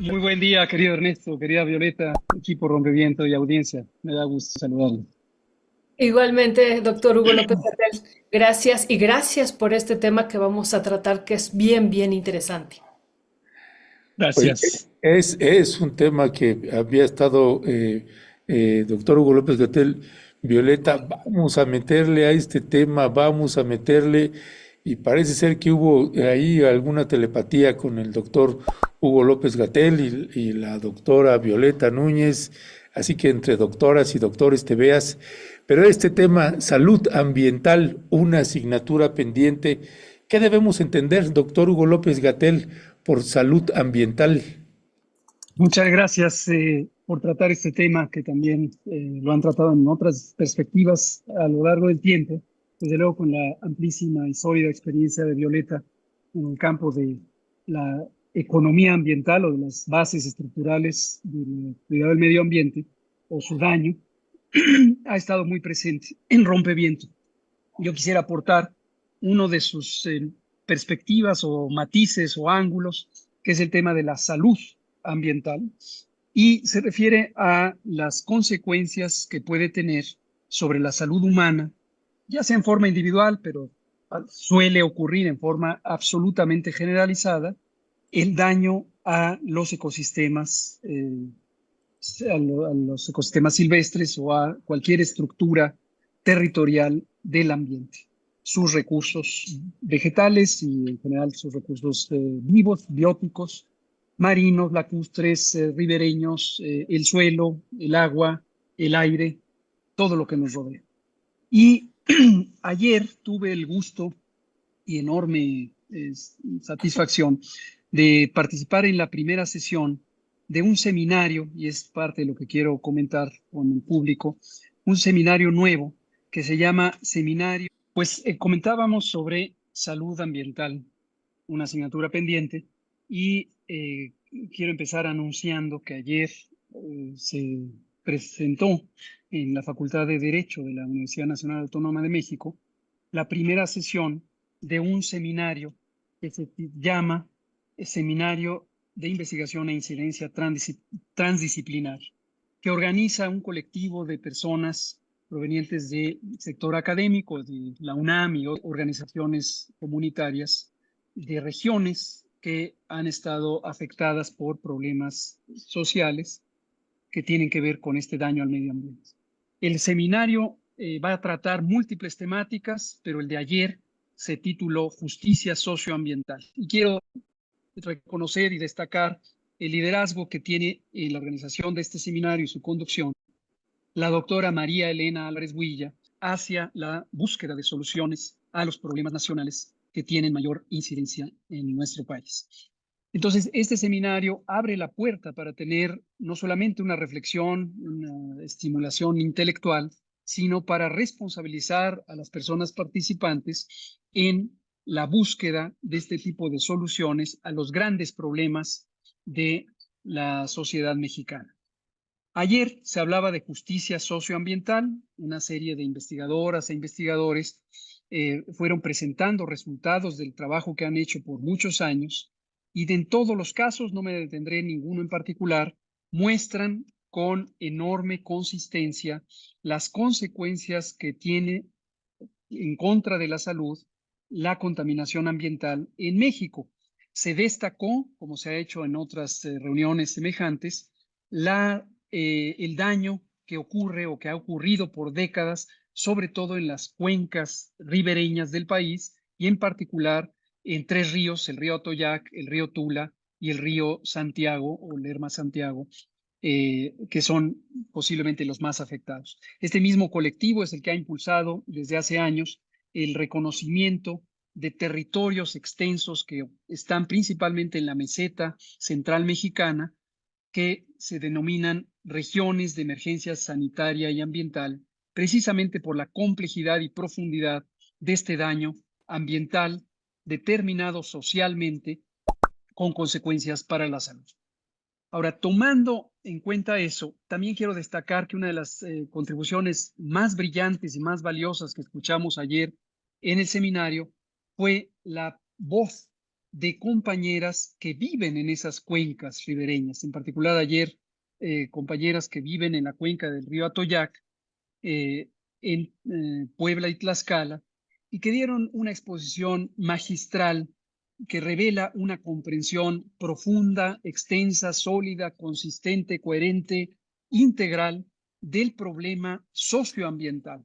Muy buen día, querido Ernesto, querida Violeta, equipo Rompeviento y audiencia. Me da gusto saludarlo. Igualmente, doctor Hugo López Gatell, gracias y gracias por este tema que vamos a tratar, que es bien, bien interesante. Pues Gracias. es un tema que había estado, doctor Hugo López-Gatell, Violeta, vamos a meterle a este tema, vamos a meterle, y parece ser que hubo ahí alguna telepatía con el doctor Hugo López-Gatell y la doctora Violeta Núñez, así que entre doctoras y doctores te veas. Pero este tema, salud ambiental, una asignatura pendiente, ¿qué debemos entender, doctor Hugo López-Gatell, por salud ambiental? Muchas gracias por tratar este tema que también lo han tratado en otras perspectivas a lo largo del tiempo, desde luego con la amplísima y sólida experiencia de Violeta en el campo de la economía ambiental o de las bases estructurales del cuidado del medio ambiente o su daño, ha estado muy presente en Rompeviento. Yo quisiera aportar uno de sus perspectivas o matices o ángulos, que es el tema de la salud ambiental, y se refiere a las consecuencias que puede tener sobre la salud humana, ya sea en forma individual, pero suele ocurrir en forma absolutamente generalizada, el daño a los ecosistemas, a los ecosistemas silvestres o a cualquier estructura territorial del ambiente, sus recursos vegetales y en general sus recursos vivos, bióticos, marinos, lacustres, ribereños, el suelo, el agua, el aire, todo lo que nos rodea. Y ayer tuve el gusto y enorme satisfacción de participar en la primera sesión de un seminario, y es parte de lo que quiero comentar con el público, un seminario nuevo que se llama Seminario, pues comentábamos sobre salud ambiental, una asignatura pendiente, y quiero empezar anunciando que ayer se presentó en la Facultad de Derecho de la Universidad Nacional Autónoma de México la primera sesión de un seminario que se llama Seminario de Investigación e Incidencia Transdisciplinar, que organiza un colectivo de personas provenientes del sector académico, de la UNAM y organizaciones comunitarias de regiones que han estado afectadas por problemas sociales que tienen que ver con este daño al medio ambiente. El seminario va a tratar múltiples temáticas, pero el de ayer se tituló Justicia Socioambiental. Y quiero reconocer y destacar el liderazgo que tiene en la organización de este seminario y su conducción la doctora María Elena Álvarez Huilla hacia la búsqueda de soluciones a los problemas nacionales que tienen mayor incidencia en nuestro país. Entonces, este seminario abre la puerta para tener no solamente una reflexión, una estimulación intelectual, sino para responsabilizar a las personas participantes en la búsqueda de este tipo de soluciones a los grandes problemas de la sociedad mexicana. Ayer se hablaba de justicia socioambiental, una serie de investigadoras e investigadores fueron presentando resultados del trabajo que han hecho por muchos años y en todos los casos, no me detendré en ninguno en particular, muestran con enorme consistencia las consecuencias que tiene en contra de la salud la contaminación ambiental en México. Se destacó, como se ha hecho en otras reuniones semejantes, el daño que ocurre o que ha ocurrido por décadas, sobre todo en las cuencas ribereñas del país y en particular en tres ríos, el río Atoyac, el río Tula y el río Santiago o Lerma Santiago, que son posiblemente los más afectados. Este mismo colectivo es el que ha impulsado desde hace años el reconocimiento de territorios extensos que están principalmente en la meseta central mexicana, que se denominan regiones de emergencia sanitaria y ambiental, precisamente por la complejidad y profundidad de este daño ambiental determinado socialmente con consecuencias para la salud. Ahora, tomando en cuenta eso, también quiero destacar que una de las contribuciones más brillantes y más valiosas que escuchamos ayer en el seminario fue la voz de compañeras que viven en esas cuencas ribereñas, en particular ayer compañeras que viven en la cuenca del río Atoyac, en Puebla y Tlaxcala, y que dieron una exposición magistral que revela una comprensión profunda, extensa, sólida, consistente, coherente, integral del problema socioambiental.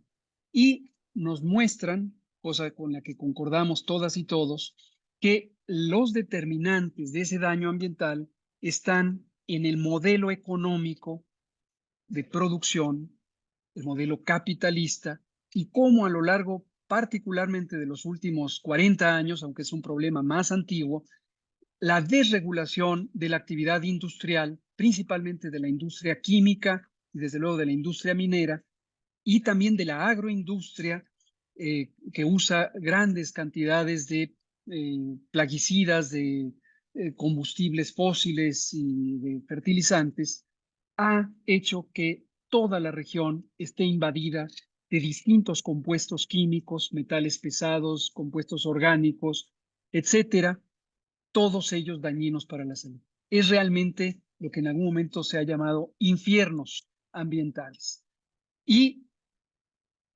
Y nos muestran, cosa con la que concordamos todas y todos, que los determinantes de ese daño ambiental están en el modelo económico de producción, el modelo capitalista, y cómo a lo largo particularmente de los últimos 40 años, aunque es un problema más antiguo, la desregulación de la actividad industrial, principalmente de la industria química y desde luego de la industria minera, y también de la agroindustria, que usa grandes cantidades de plaguicidas, de combustibles fósiles y de fertilizantes, ha hecho que toda la región esté invadida de distintos compuestos químicos, metales pesados, compuestos orgánicos, etcétera, todos ellos dañinos para la salud. Es realmente lo que en algún momento se ha llamado infiernos ambientales. Y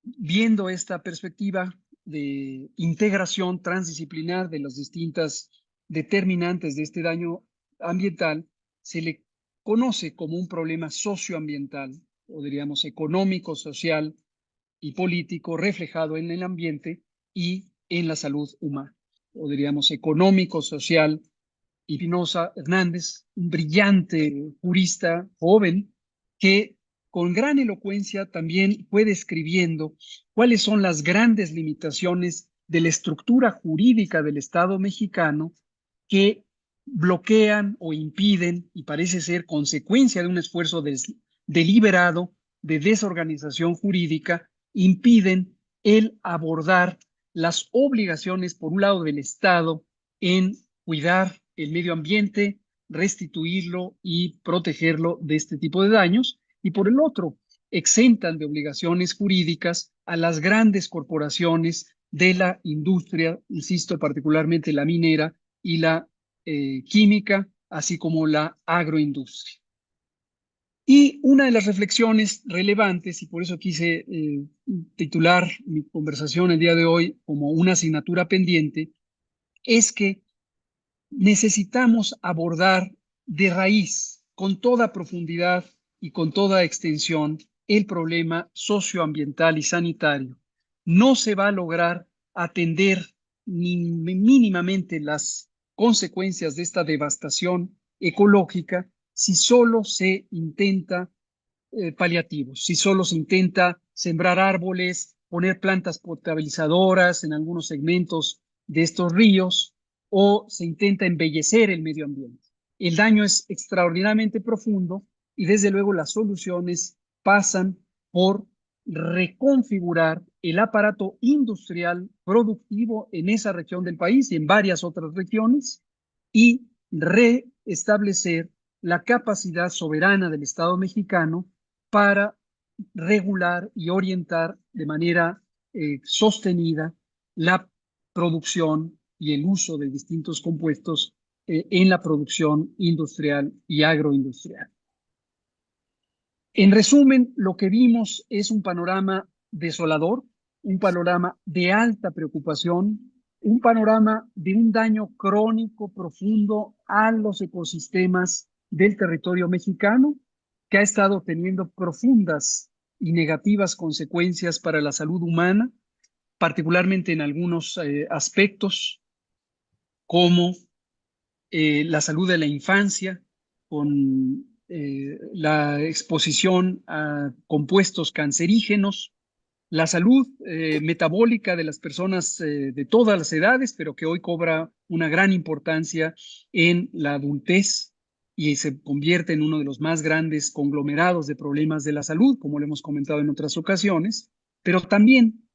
viendo esta perspectiva de integración transdisciplinar de las distintas determinantes de este daño ambiental, se le conoce como un problema socioambiental, o diríamos económico, social y político, reflejado en el ambiente y en la salud humana, o diríamos económico, social. Y Pinoza Hernández, un brillante jurista joven que con gran elocuencia también fue describiendo cuáles son las grandes limitaciones de la estructura jurídica del Estado mexicano que bloquean o impiden, y parece ser consecuencia de un esfuerzo deliberado de desorganización jurídica, impiden el abordar las obligaciones, por un lado, del Estado en cuidar el medio ambiente, restituirlo y protegerlo de este tipo de daños, y por el otro, exentan de obligaciones jurídicas a las grandes corporaciones de la industria, insisto, particularmente la minera y la química, así como la agroindustria. Y una de las reflexiones relevantes, y por eso quise titular mi conversación el día de hoy como una asignatura pendiente, es que necesitamos abordar de raíz, con toda profundidad y con toda extensión, el problema socioambiental y sanitario. No se va a lograr atender ni mínimamente las consecuencias de esta devastación ecológica si solo se intenta paliativos, si solo se intenta sembrar árboles, poner plantas potabilizadoras en algunos segmentos de estos ríos, o se intenta embellecer el medio ambiente. El daño es extraordinariamente profundo y desde luego las soluciones pasan por reconfigurar el aparato industrial productivo en esa región del país y en varias otras regiones, y reestablecer la capacidad soberana del Estado mexicano para regular y orientar de manera sostenida la producción y el uso de distintos compuestos en la producción industrial y agroindustrial. En resumen, lo que vimos es un panorama desolador, un panorama de alta preocupación, un panorama de un daño crónico profundo a los ecosistemas del territorio mexicano, que ha estado teniendo profundas y negativas consecuencias para la salud humana, particularmente en algunos aspectos, como la salud de la infancia, con la exposición a compuestos cancerígenos, la salud metabólica de las personas de todas las edades, pero que hoy cobra una gran importancia en la adultez y se convierte en uno de los más grandes conglomerados de problemas de la salud, como lo hemos comentado en otras ocasiones, pero también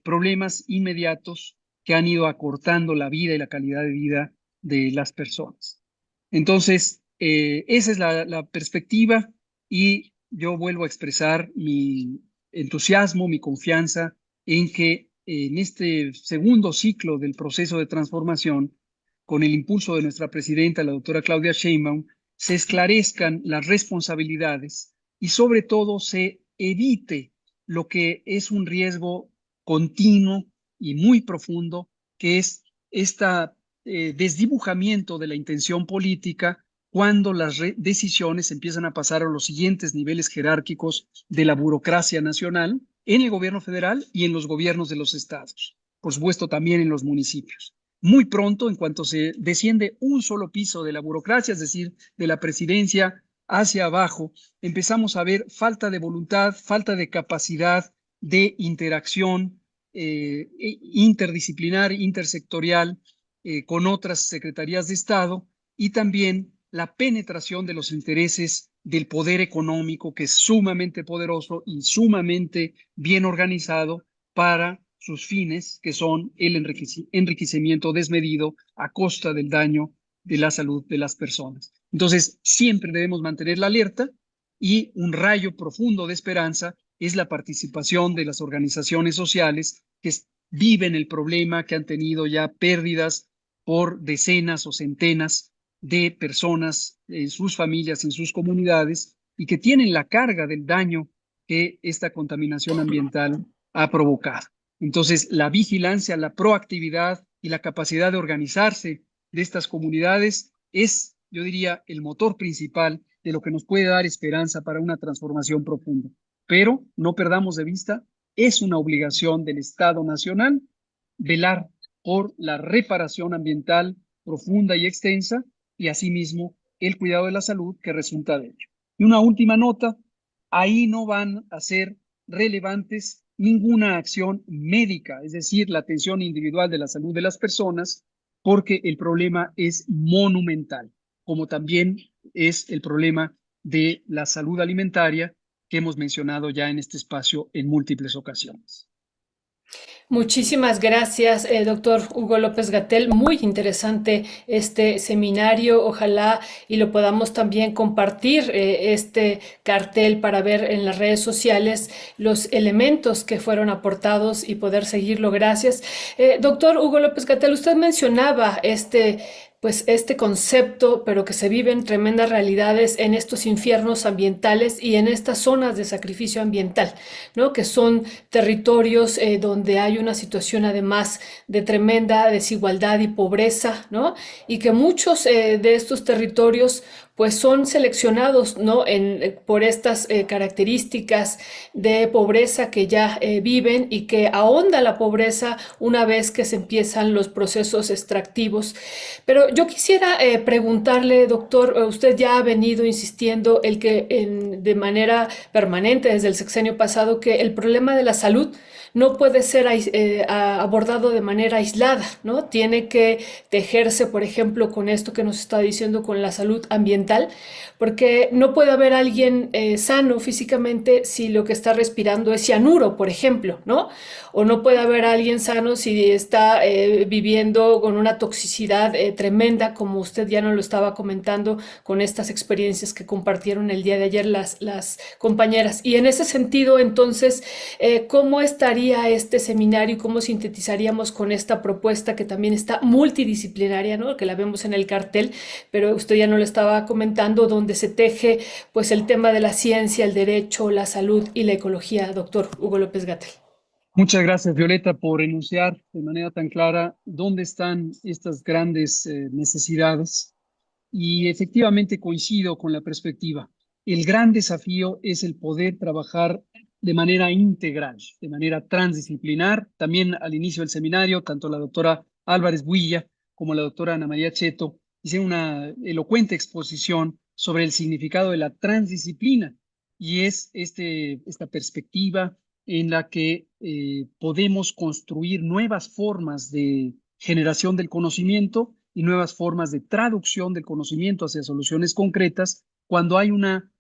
problemas inmediatos que han ido acortando la vida y la calidad de vida de las personas. Entonces, esa es la perspectiva, y yo vuelvo a expresar mi entusiasmo, mi confianza en que en este segundo ciclo del proceso de transformación con el impulso de nuestra presidenta, la doctora Claudia Sheinbaum, se esclarezcan las responsabilidades y sobre todo se evite lo que es un riesgo continuo y muy profundo, que es este desdibujamiento de la intención política cuando las decisiones empiezan a pasar a los siguientes niveles jerárquicos de la burocracia nacional, en el gobierno federal y en los gobiernos de los estados, por supuesto también en los municipios. Muy pronto, en cuanto se desciende un solo piso de la burocracia, es decir, de la presidencia hacia abajo, empezamos a ver falta de voluntad, falta de capacidad de interacción interdisciplinar, intersectorial, con otras secretarías de Estado, y también la penetración de los intereses del poder económico, que es sumamente poderoso y sumamente bien organizado para sus fines, que son el enriquecimiento desmedido a costa del daño de la salud de las personas. Entonces, siempre debemos mantener la alerta, y un rayo profundo de esperanza es la participación de las organizaciones sociales que viven el problema, que han tenido ya pérdidas por decenas o centenas de personas en sus familias, en sus comunidades, y que tienen la carga del daño que esta contaminación ambiental ha provocado. Entonces, la vigilancia, la proactividad y la capacidad de organizarse de estas comunidades es, yo diría, el motor principal de lo que nos puede dar esperanza para una transformación profunda. Pero no perdamos de vista, es una obligación del Estado Nacional velar por la reparación ambiental profunda y extensa, y asimismo el cuidado de la salud que resulta de ello. Y una última nota, ahí no van a ser relevantes ninguna acción médica, es decir, la atención individual de la salud de las personas, porque el problema es monumental, como también es el problema de la salud alimentaria que hemos mencionado ya en este espacio en múltiples ocasiones. Muchísimas gracias, doctor Hugo López-Gatell. Muy interesante este seminario. Ojalá y lo podamos también compartir, este cartel, para ver en las redes sociales los elementos que fueron aportados y poder seguirlo. Gracias. Doctor Hugo López-Gatell, usted mencionaba este concepto, pero que se viven tremendas realidades en estos infiernos ambientales y en estas zonas de sacrificio ambiental, ¿no? Que son territorios donde hay una situación además de tremenda desigualdad y pobreza, ¿no? Y que muchos de estos territorios pues son seleccionados, ¿no? Por estas características de pobreza que ya viven, y que ahonda la pobreza una vez que se empiezan los procesos extractivos. Pero yo quisiera preguntarle, doctor, usted ya ha venido insistiendo de manera permanente desde el sexenio pasado, que el problema de la salud no puede ser abordado de manera aislada, ¿no? Tiene que tejerse, por ejemplo, con esto que nos está diciendo, con la salud ambiental, porque no puede haber alguien sano físicamente si lo que está respirando es cianuro, por ejemplo, ¿no? O no puede haber alguien sano si está viviendo con una toxicidad tremenda, como usted ya nos lo estaba comentando con estas experiencias que compartieron el día de ayer las compañeras. Y en ese sentido, entonces, ¿cómo estaría este seminario y cómo sintetizaríamos con esta propuesta que también está multidisciplinaria, ¿no? Que la vemos en el cartel, pero usted ya nos lo estaba comentando, donde se teje pues el tema de la ciencia, el derecho, la salud y la ecología, doctor Hugo López-Gatell? Muchas gracias, Violeta, por enunciar de manera tan clara dónde están estas grandes necesidades. Y efectivamente coincido con la perspectiva. El gran desafío es el poder trabajar de manera integral, de manera transdisciplinar. También al inicio del seminario, tanto la doctora Álvarez Builla como la doctora Ana María Cheto hicieron una elocuente exposición sobre el significado de la transdisciplina, y es esta perspectiva en la que podemos construir nuevas formas de generación del conocimiento y nuevas formas de traducción del conocimiento hacia soluciones concretas cuando hay una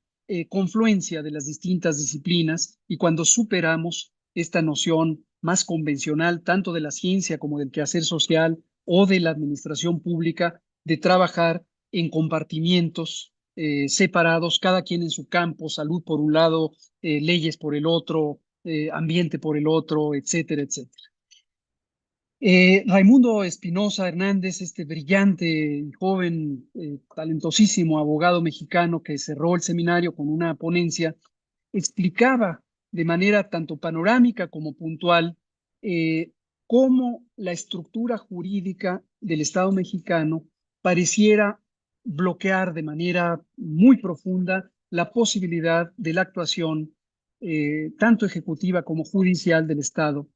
confluencia de las distintas disciplinas, y cuando superamos esta noción más convencional, tanto de la ciencia como del quehacer social o de la administración pública, de trabajar en compartimientos separados, cada quien en su campo, salud por un lado, leyes por el otro, ambiente por el otro, etcétera, etcétera. Raimundo Espinosa Hernández, este brillante y joven, talentosísimo abogado mexicano que cerró el seminario con una ponencia, explicaba de manera tanto panorámica como puntual eh, cómo la estructura jurídica del Estado mexicano pareciera bloquear de manera muy profunda la posibilidad de la actuación tanto ejecutiva como judicial del Estado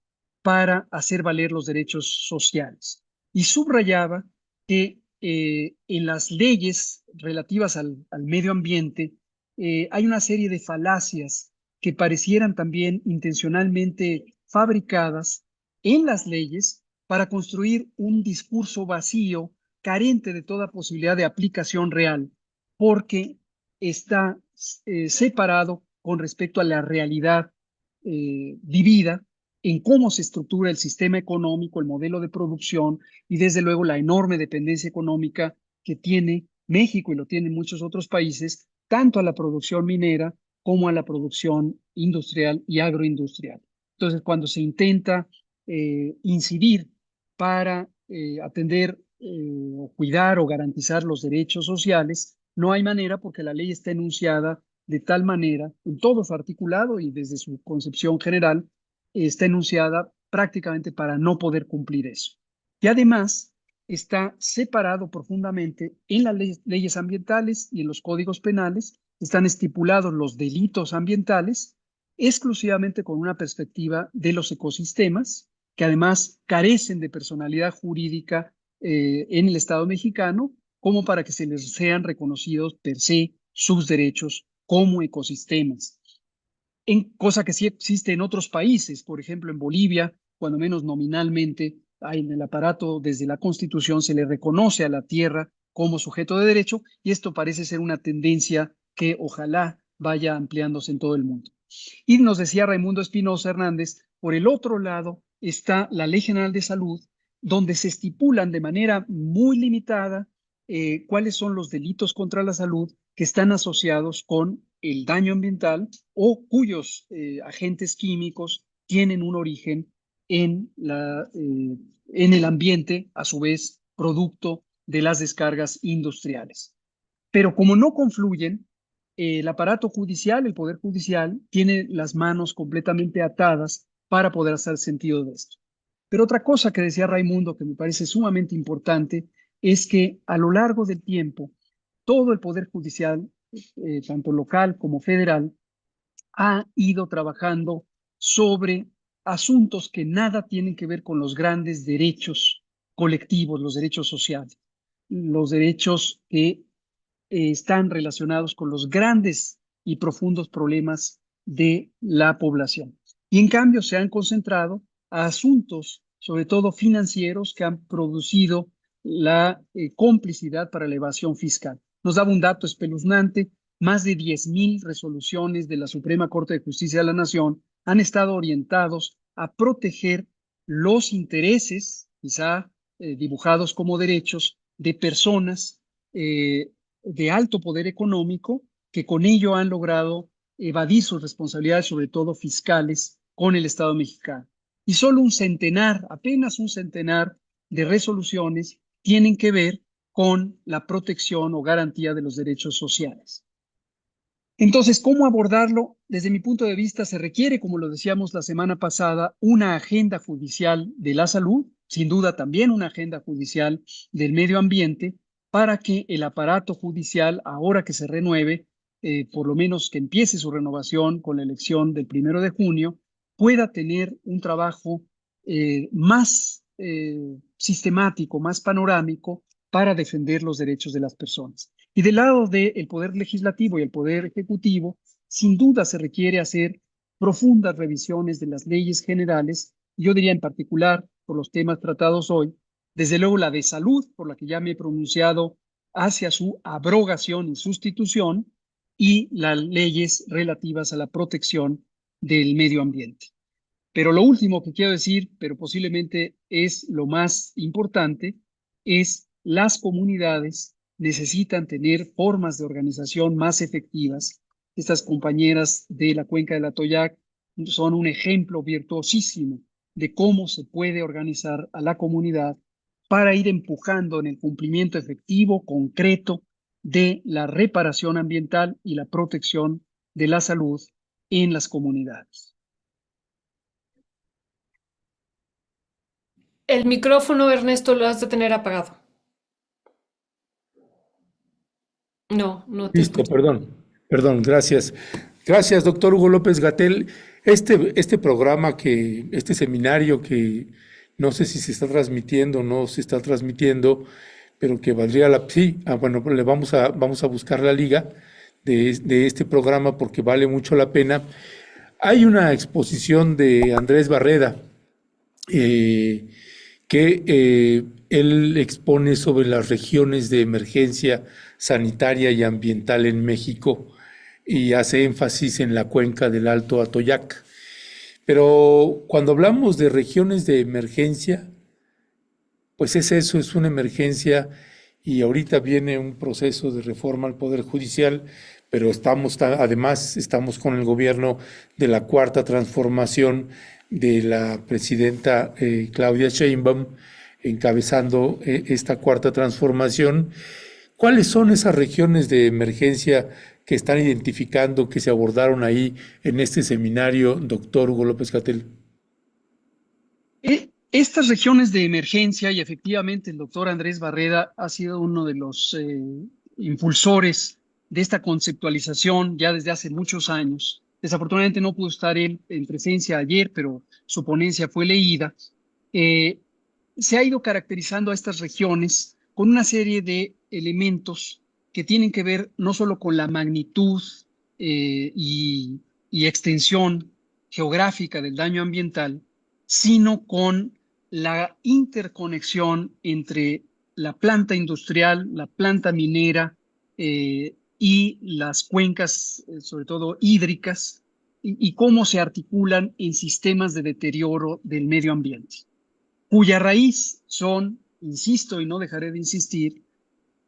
para hacer valer los derechos sociales. Y subrayaba que en las leyes relativas al medio ambiente hay una serie de falacias que parecieran también intencionalmente fabricadas en las leyes para construir un discurso vacío, carente de toda posibilidad de aplicación real, porque está separado con respecto a la realidad vivida en cómo se estructura el sistema económico, el modelo de producción y desde luego la enorme dependencia económica que tiene México y lo tienen muchos otros países, tanto a la producción minera como a la producción industrial y agroindustrial. Entonces, cuando se intenta incidir para atender o cuidar o garantizar los derechos sociales, no hay manera porque la ley está enunciada de tal manera, en todo su articulado y desde su concepción general, está enunciada prácticamente para no poder cumplir eso. Y además está separado profundamente en las leyes ambientales y en los códigos penales, están estipulados los delitos ambientales exclusivamente con una perspectiva de los ecosistemas, que además carecen de personalidad jurídica en el Estado mexicano, como para que se les sean reconocidos per se sus derechos como ecosistemas. Cosa que sí existe en otros países, por ejemplo en Bolivia, cuando menos nominalmente, en el aparato desde la Constitución se le reconoce a la tierra como sujeto de derecho y esto parece ser una tendencia que ojalá vaya ampliándose en todo el mundo. Y nos decía Raimundo Espinosa Hernández, por el otro lado está la Ley General de Salud, donde se estipulan de manera muy limitada cuáles son los delitos contra la salud que están asociados con el daño ambiental o cuyos agentes químicos tienen un origen en el ambiente, a su vez, producto de las descargas industriales. Pero como no confluyen, el aparato judicial, el Poder Judicial, tiene las manos completamente atadas para poder hacer sentido de esto. Pero otra cosa que decía Raimundo, que me parece sumamente importante, es que a lo largo del tiempo, todo el Poder Judicial, tanto local como federal, ha ido trabajando sobre asuntos que nada tienen que ver con los grandes derechos colectivos, los derechos sociales, los derechos que están relacionados con los grandes y profundos problemas de la población. Y en cambio se han concentrado a asuntos, sobre todo financieros, que han producido la complicidad para la evasión fiscal. Nos daba un dato espeluznante: más de 10,000 resoluciones de la Suprema Corte de Justicia de la Nación han estado orientados a proteger los intereses, quizá dibujados como derechos, de personas de alto poder económico que con ello han logrado evadir sus responsabilidades, sobre todo fiscales, con el Estado mexicano. Y solo un centenar, apenas un centenar de resoluciones tienen que ver con la protección o garantía de los derechos sociales. Entonces, ¿cómo abordarlo? Desde mi punto de vista, se requiere, como lo decíamos la semana pasada, una agenda judicial de la salud, sin duda también una agenda judicial del medio ambiente, para que el aparato judicial, ahora que se renueve, por lo menos que empiece su renovación con la elección del 1 de junio, pueda tener un trabajo más sistemático, más panorámico para defender los derechos de las personas. Y del lado del Poder Legislativo y el Poder Ejecutivo, sin duda se requiere hacer profundas revisiones de las leyes generales, yo diría en particular por los temas tratados hoy, desde luego la de salud, por la que ya me he pronunciado hacia su abrogación y sustitución, y las leyes relativas a la protección del medio ambiente. Pero lo último que quiero decir, pero posiblemente es lo más importante, es las comunidades necesitan tener formas de organización más efectivas. Estas compañeras de la cuenca del Atoyac son un ejemplo virtuosísimo de cómo se puede organizar a la comunidad para ir empujando en el cumplimiento efectivo, concreto, de la reparación ambiental y la protección de la salud en las comunidades. El micrófono, Ernesto, lo has de tener apagado. No, no te Listo, escucho. perdón, gracias. Gracias, doctor Hugo López Gatell. Este programa este seminario que no sé si se está transmitiendo o no se está transmitiendo, pero que valdría sí, bueno, pues vamos a buscar la liga de este programa porque vale mucho la pena. Hay una exposición de Andrés Barreda eh, que él expone sobre las regiones de emergencia sanitaria y ambiental en México y hace énfasis en la cuenca del Alto Atoyac. Pero cuando hablamos de regiones de emergencia, pues es eso, es una emergencia y ahorita viene un proceso de reforma al Poder Judicial, pero además estamos con el gobierno de la Cuarta Transformación de la presidenta Claudia Sheinbaum encabezando esta Cuarta Transformación. ¿Cuáles son esas regiones de emergencia que están identificando, que se abordaron ahí en este seminario, doctor Hugo López Gatell? Estas regiones de emergencia, y efectivamente el doctor Andrés Barreda ha sido uno de los impulsores de esta conceptualización ya desde hace muchos años. Desafortunadamente no pudo estar él en presencia ayer, pero su ponencia fue leída. Se ha ido caracterizando a estas regiones con una serie de elementos que tienen que ver no solo con la magnitud y extensión geográfica del daño ambiental, sino con la interconexión entre la planta industrial, la planta minera y las cuencas, sobre todo hídricas, y cómo se articulan en sistemas de deterioro del medio ambiente, cuya raíz son, insisto y no dejaré de insistir,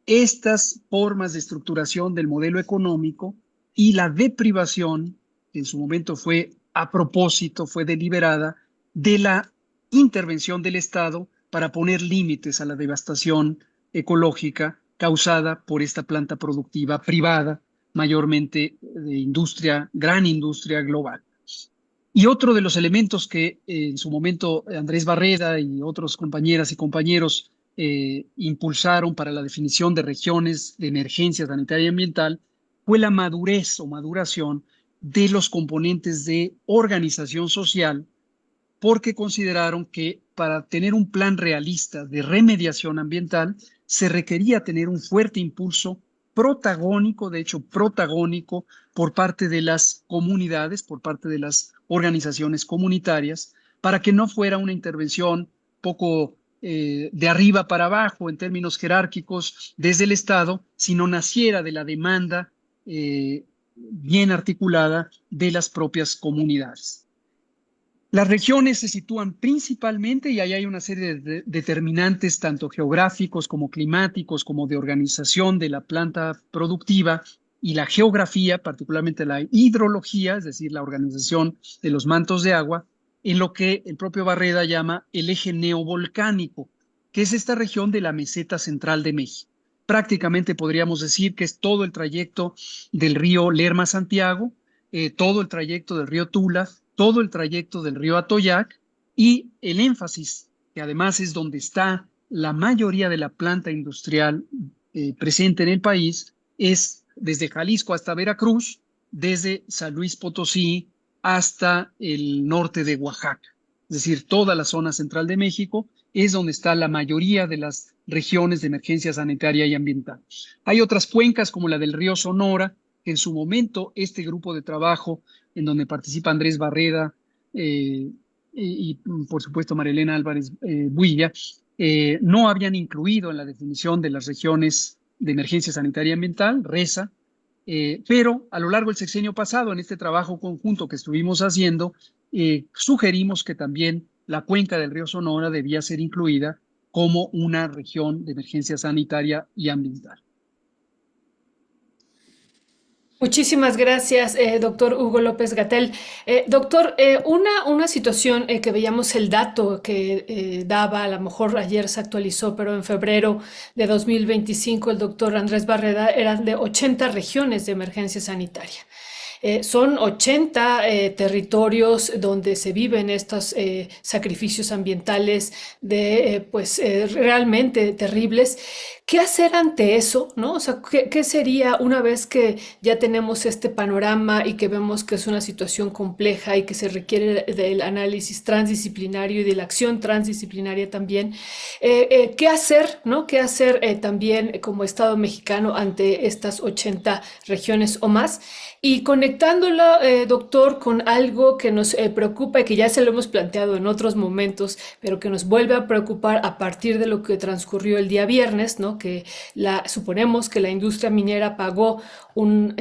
estas formas de estructuración del modelo económico y la deprivación, que en su momento fue a propósito, fue deliberada, de la intervención del Estado para poner límites a la devastación ecológica causada por esta planta productiva privada, mayormente de industria, gran industria global. Y otro de los elementos que en su momento Andrés Barreda y otros compañeras y compañeros impulsaron para la definición de regiones de emergencia sanitaria y ambiental fue la madurez o maduración de los componentes de organización social, porque consideraron que para tener un plan realista de remediación ambiental se requería tener un fuerte impulso protagónico, de hecho protagónico, por parte de las comunidades, por parte de las organizaciones comunitarias, para que no fuera una intervención poco de arriba para abajo en términos jerárquicos desde el Estado, sino naciera de la demanda bien articulada de las propias comunidades. Las regiones se sitúan principalmente, y ahí hay una serie de determinantes tanto geográficos como climáticos, como de organización de la planta productiva, y la geografía, particularmente la hidrología, es decir, la organización de los mantos de agua, en lo que el propio Barreda llama el eje neovolcánico, que es esta región de la meseta central de México. Prácticamente podríamos decir que es todo el trayecto del río Lerma-Santiago, todo el trayecto del río Tula, todo el trayecto del río Atoyac, y el énfasis, que además es donde está la mayoría de la planta industrial presente en el país, es desde Jalisco hasta Veracruz, desde San Luis Potosí hasta el norte de Oaxaca. Es decir, toda la zona central de México es donde está la mayoría de las regiones de emergencia sanitaria y ambiental. Hay otras cuencas como la del río Sonora, que en su momento este grupo de trabajo en donde participa Andrés Barreda y, por supuesto, Marilena Álvarez Builla, no habían incluido en la definición de las regiones de emergencia sanitaria y ambiental, RESA, pero a lo largo del sexenio pasado, en este trabajo conjunto que estuvimos haciendo, sugerimos que también la cuenca del río Sonora debía ser incluida como una región de emergencia sanitaria y ambiental. Muchísimas gracias, doctor Hugo López Gatell. Doctor, una situación que veíamos el dato que daba, a lo mejor ayer se actualizó, pero en febrero de 2025 el doctor Andrés Barreda eran de 80 regiones de emergencia sanitaria. Son 80 territorios donde se viven estos sacrificios ambientales realmente terribles. ¿Qué hacer ante eso, no? O sea, ¿qué sería una vez que ya tenemos este panorama y que vemos que es una situación compleja y que se requiere del análisis transdisciplinario y de la acción transdisciplinaria también? ¿Qué hacer, no? ¿Qué hacer también como Estado mexicano ante estas 80 regiones o más? Y conectándolo, doctor, con algo que nos preocupa y que ya se lo hemos planteado en otros momentos, pero que nos vuelve a preocupar a partir de lo que transcurrió el día viernes, ¿no? Que suponemos que la industria minera pagó un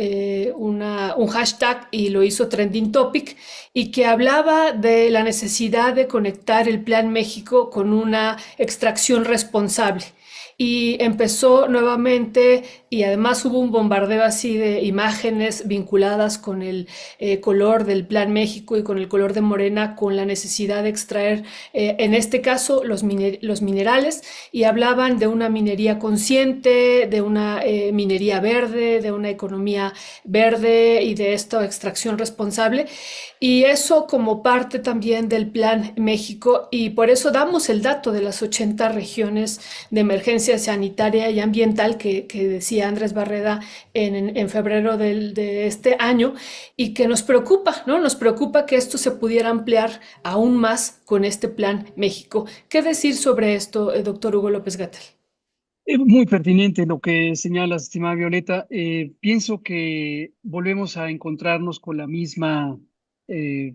hashtag y lo hizo trending topic y que hablaba de la necesidad de conectar el Plan México con una extracción responsable. Y empezó nuevamente y además hubo un bombardeo así de imágenes vinculadas con el color del Plan México y con el color de Morena, con la necesidad de extraer, en este caso, los minerales, y hablaban de una minería consciente, de una minería verde, de una economía verde y de esta extracción responsable. Y eso como parte también del Plan México, y por eso damos el dato de las 80 regiones de emergencia sanitaria y ambiental que decía Andrés Barreda en febrero de este año, y que nos preocupa, ¿no? Nos preocupa que esto se pudiera ampliar aún más con este Plan México. ¿Qué decir sobre esto, doctor Hugo López Gatell? Muy pertinente lo que señalas, estimada Violeta. Pienso que volvemos a encontrarnos con eh,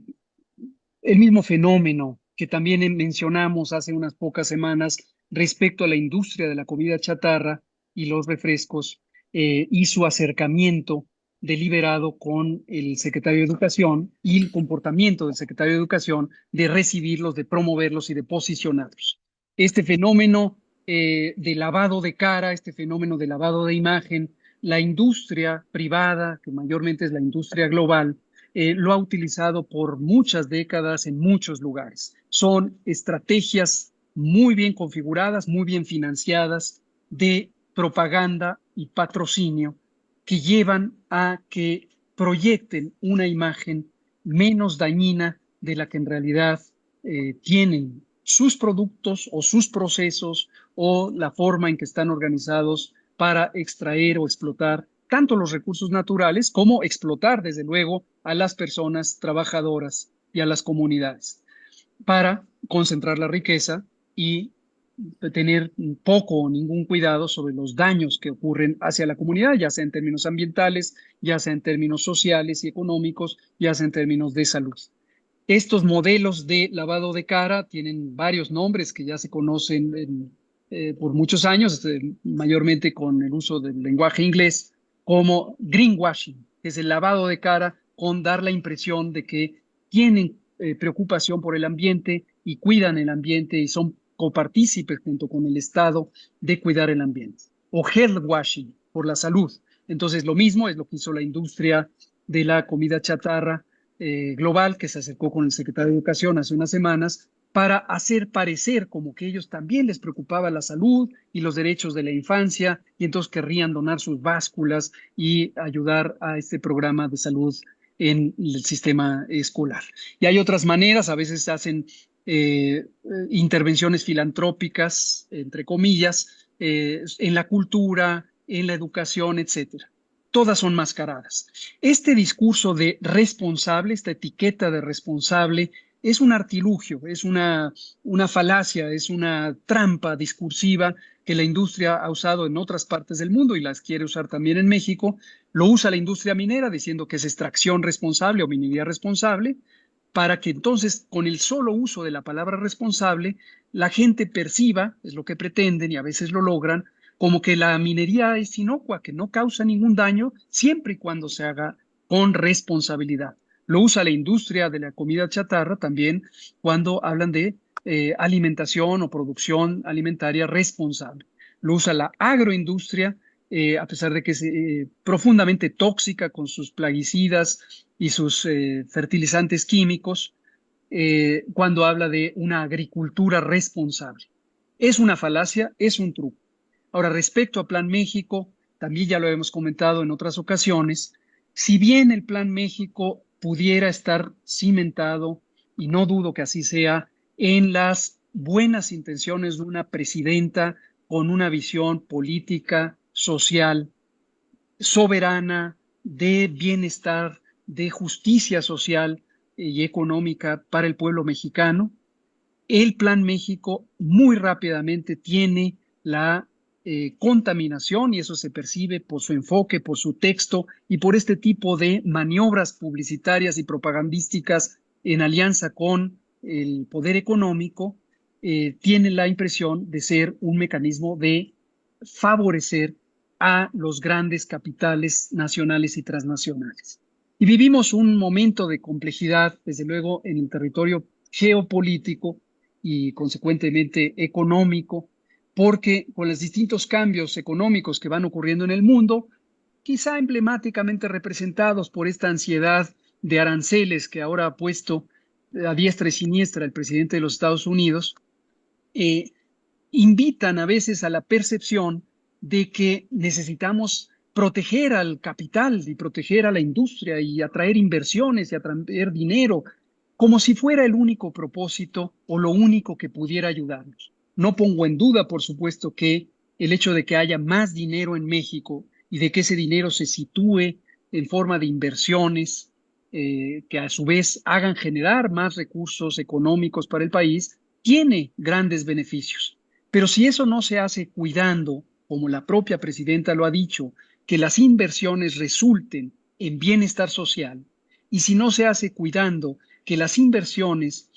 el mismo fenómeno que también mencionamos hace unas pocas semanas respecto a la industria de la comida chatarra y los refrescos, y su acercamiento deliberado con el secretario de Educación y el comportamiento del secretario de Educación de recibirlos, de promoverlos y de posicionarlos. Este fenómeno de lavado de cara, este fenómeno de lavado de imagen, la industria privada, que mayormente es la industria global, lo ha utilizado por muchas décadas en muchos lugares. Son estrategias muy bien configuradas, muy bien financiadas de propaganda y patrocinio que llevan a que proyecten una imagen menos dañina de la que en realidad tienen sus productos o sus procesos o la forma en que están organizados para extraer o explotar tanto los recursos naturales como explotar, desde luego, a las personas trabajadoras y a las comunidades para concentrar la riqueza y tener poco o ningún cuidado sobre los daños que ocurren hacia la comunidad, ya sea en términos ambientales, ya sea en términos sociales y económicos, ya sea en términos de salud. Estos modelos de lavado de cara tienen varios nombres que ya se conocen por muchos años, mayormente con el uso del lenguaje inglés, como greenwashing, que es el lavado de cara con dar la impresión de que tienen preocupación por el ambiente y cuidan el ambiente y son copartícipes junto con el Estado de cuidar el ambiente. O health washing, por la salud. Entonces, lo mismo es lo que hizo la industria de la comida chatarra global, que se acercó con el secretario de Educación hace unas semanas para hacer parecer como que ellos también les preocupaba la salud y los derechos de la infancia, y entonces querrían donar sus básculas y ayudar a este programa de salud en el sistema escolar. Y hay otras maneras, a veces hacen intervenciones filantrópicas, entre comillas, en la cultura, en la educación, etcétera. Todas son mascaradas. Este discurso de responsable, esta etiqueta de responsable, es un artilugio, es una falacia, es una trampa discursiva que la industria ha usado en otras partes del mundo y las quiere usar también en México. Lo usa la industria minera diciendo que es extracción responsable o minería responsable, para que entonces, con el solo uso de la palabra responsable, la gente perciba, es lo que pretenden y a veces lo logran, como que la minería es inocua, que no causa ningún daño, siempre y cuando se haga con responsabilidad. Lo usa la industria de la comida chatarra también cuando hablan de alimentación o producción alimentaria responsable. Lo usa la agroindustria a pesar de que es profundamente tóxica con sus plaguicidas y sus fertilizantes químicos, cuando habla de una agricultura responsable. Es una falacia, es un truco. Ahora, respecto a Plan México, también ya lo hemos comentado en otras ocasiones, si bien el Plan México pudiera estar cimentado, y no dudo que así sea, en las buenas intenciones de una presidenta con una visión política, social, soberana, de bienestar, de justicia social y económica para el pueblo mexicano, el Plan México muy rápidamente tiene la contaminación, y eso se percibe por su enfoque, por su texto y por este tipo de maniobras publicitarias y propagandísticas en alianza con el poder económico, tiene la impresión de ser un mecanismo de favorecer a los grandes capitales nacionales y transnacionales. Y vivimos un momento de complejidad, desde luego, en el territorio geopolítico y consecuentemente económico, porque con los distintos cambios económicos que van ocurriendo en el mundo, quizá emblemáticamente representados por esta ansiedad de aranceles que ahora ha puesto a diestra y siniestra el presidente de los Estados Unidos, invitan a veces a la percepción de que necesitamos proteger al capital y proteger a la industria y atraer inversiones y atraer dinero, como si fuera el único propósito o lo único que pudiera ayudarnos. No pongo en duda, por supuesto, que el hecho de que haya más dinero en México y de que ese dinero se sitúe en forma de inversiones que a su vez hagan generar más recursos económicos para el país, tiene grandes beneficios. Pero si eso no se hace cuidando, como la propia presidenta lo ha dicho, que las inversiones resulten en bienestar social, y si no se hace cuidando que las inversiones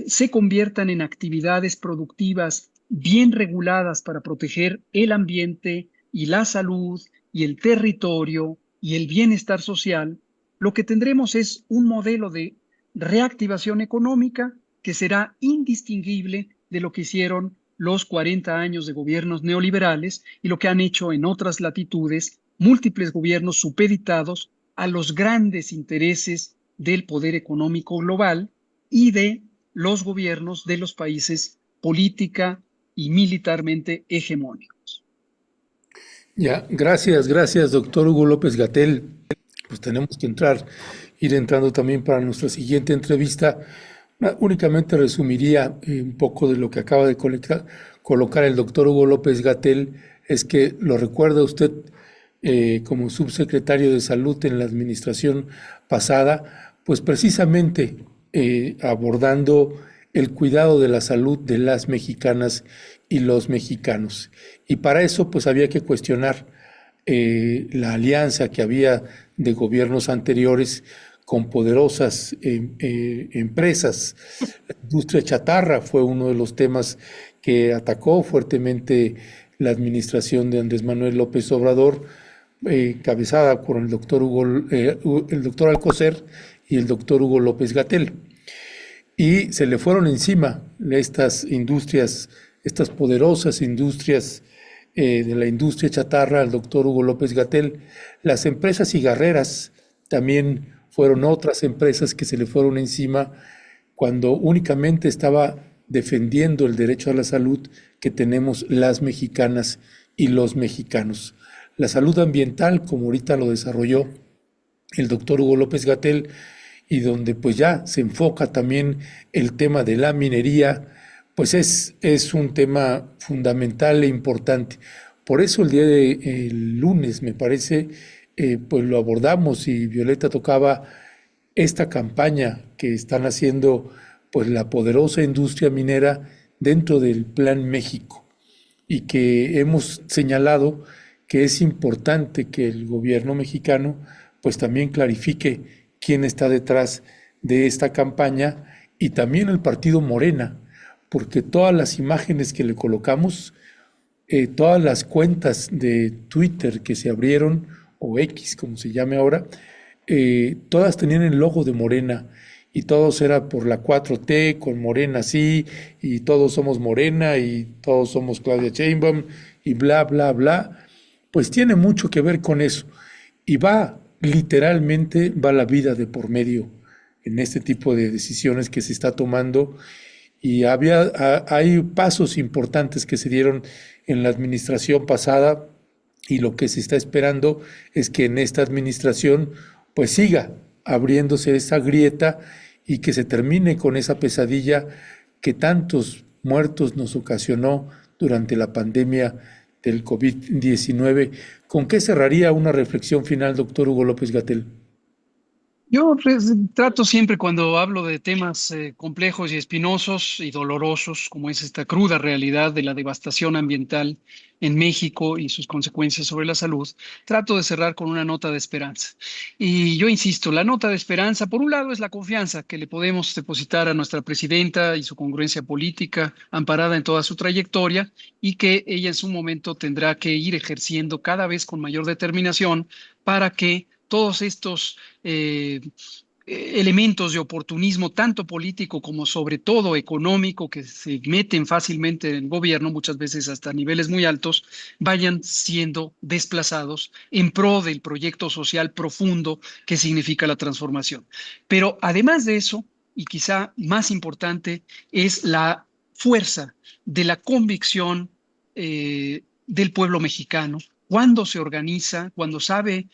se conviertan en actividades productivas bien reguladas para proteger el ambiente y la salud y el territorio y el bienestar social, lo que tendremos es un modelo de reactivación económica que será indistinguible de lo que hicieron los 40 años de gobiernos neoliberales y lo que han hecho en otras latitudes múltiples gobiernos supeditados a los grandes intereses del poder económico global y de los gobiernos de los países política y militarmente hegemónicos. Ya, gracias, doctor Hugo López-Gatell. Pues tenemos que ir entrando también para nuestra siguiente entrevista. Únicamente resumiría un poco de lo que acaba de colocar el doctor Hugo López-Gatell, es que lo recuerda usted como subsecretario de Salud en la administración pasada, pues precisamente abordando el cuidado de la salud de las mexicanas y los mexicanos. Y para eso pues había que cuestionar la alianza que había de gobiernos anteriores con poderosas empresas. La industria chatarra fue uno de los temas que atacó fuertemente la administración de Andrés Manuel López Obrador, cabezada por el doctor Alcocer y el doctor Hugo López-Gatell. Y se le fueron encima estas industrias, estas poderosas industrias de la industria chatarra al doctor Hugo López-Gatell. Las empresas cigarreras también fueron otras empresas que se le fueron encima cuando únicamente estaba defendiendo el derecho a la salud que tenemos las mexicanas y los mexicanos. La salud ambiental, como ahorita lo desarrolló el doctor Hugo López-Gatell, y donde pues ya se enfoca también el tema de la minería, pues es un tema fundamental e importante. Por eso el día del lunes, me parece, pues lo abordamos y Violeta tocaba esta campaña que están haciendo pues la poderosa industria minera dentro del Plan México, y que hemos señalado que es importante que el gobierno mexicano pues también clarifique quién está detrás de esta campaña, y también el partido Morena, porque todas las imágenes que le colocamos, todas las cuentas de Twitter que se abrieron, o X como se llame ahora, todas tenían el logo de Morena, y todos era por la 4T, con Morena sí, y todos somos Morena, y todos somos Claudia Sheinbaum, y bla, bla, bla, pues tiene mucho que ver con eso. Y literalmente va la vida de por medio en este tipo de decisiones que se está tomando. Y hay pasos importantes que se dieron en la administración pasada y lo que se está esperando es que en esta administración pues siga abriéndose esa grieta y que se termine con esa pesadilla que tantos muertos nos ocasionó durante la pandemia del COVID-19. ¿Con qué cerraría una reflexión final, doctor Hugo López-Gatell? Yo trato siempre cuando hablo de temas complejos y espinosos y dolorosos, como es esta cruda realidad de la devastación ambiental en México y sus consecuencias sobre la salud, trato de cerrar con una nota de esperanza. Y yo insisto, la nota de esperanza, por un lado, es la confianza que le podemos depositar a nuestra presidenta y su congruencia política, amparada en toda su trayectoria, y que ella en su momento tendrá que ir ejerciendo cada vez con mayor determinación para que todos estos elementos de oportunismo, tanto político como sobre todo económico, que se meten fácilmente en el gobierno, muchas veces hasta niveles muy altos, vayan siendo desplazados en pro del proyecto social profundo que significa la transformación. Pero además de eso, y quizá más importante, es la fuerza de la convicción del pueblo mexicano cuando se organiza, cuando sabe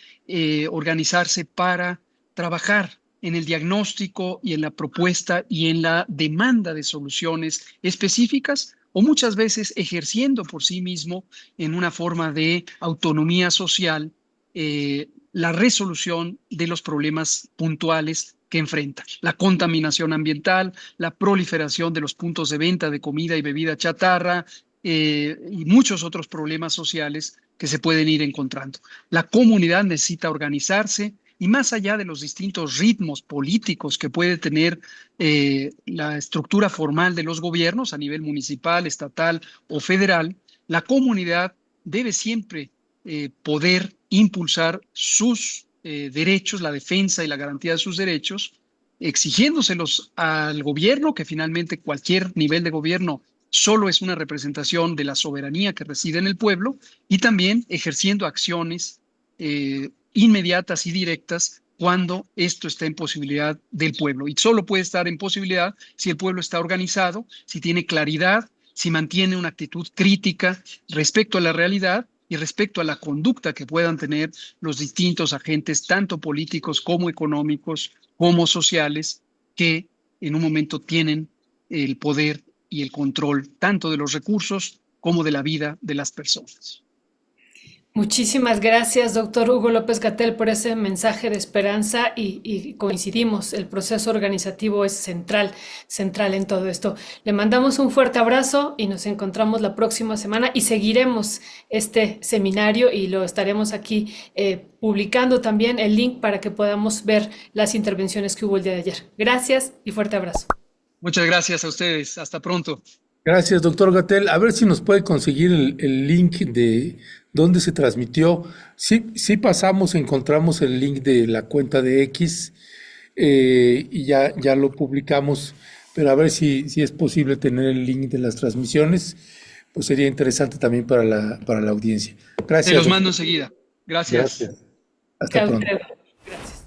organizarse para trabajar en el diagnóstico y en la propuesta y en la demanda de soluciones específicas o muchas veces ejerciendo por sí mismo en una forma de autonomía social la resolución de los problemas puntuales que enfrenta. La contaminación ambiental, la proliferación de los puntos de venta de comida y bebida chatarra, y muchos otros problemas sociales que se pueden ir encontrando. La comunidad necesita organizarse y más allá de los distintos ritmos políticos que puede tener la estructura formal de los gobiernos a nivel municipal, estatal o federal, la comunidad debe siempre poder impulsar sus derechos, la defensa y la garantía de sus derechos, exigiéndoselos al gobierno, que finalmente cualquier nivel de gobierno solo es una representación de la soberanía que reside en el pueblo, y también ejerciendo acciones inmediatas y directas cuando esto está en posibilidad del pueblo. Y solo puede estar en posibilidad si el pueblo está organizado, si tiene claridad, si mantiene una actitud crítica respecto a la realidad y respecto a la conducta que puedan tener los distintos agentes, tanto políticos como económicos, como sociales, que en un momento tienen el poder y el control tanto de los recursos como de la vida de las personas. Muchísimas gracias, doctor Hugo López-Gatell, por ese mensaje de esperanza y coincidimos, el proceso organizativo es central en todo esto. Le mandamos un fuerte abrazo y nos encontramos la próxima semana y seguiremos este seminario y lo estaremos aquí publicando también el link para que podamos ver las intervenciones que hubo el día de ayer. Gracias y fuerte abrazo. Muchas gracias a ustedes. Hasta pronto. Gracias, doctor Gatell. A ver si nos puede conseguir el link de dónde se transmitió. Sí encontramos el link de la cuenta de X y ya lo publicamos, pero a ver si es posible tener el link de las transmisiones, pues sería interesante también para la audiencia. Gracias. Se los mando enseguida. Gracias. Gracias. Hasta pronto. Gracias.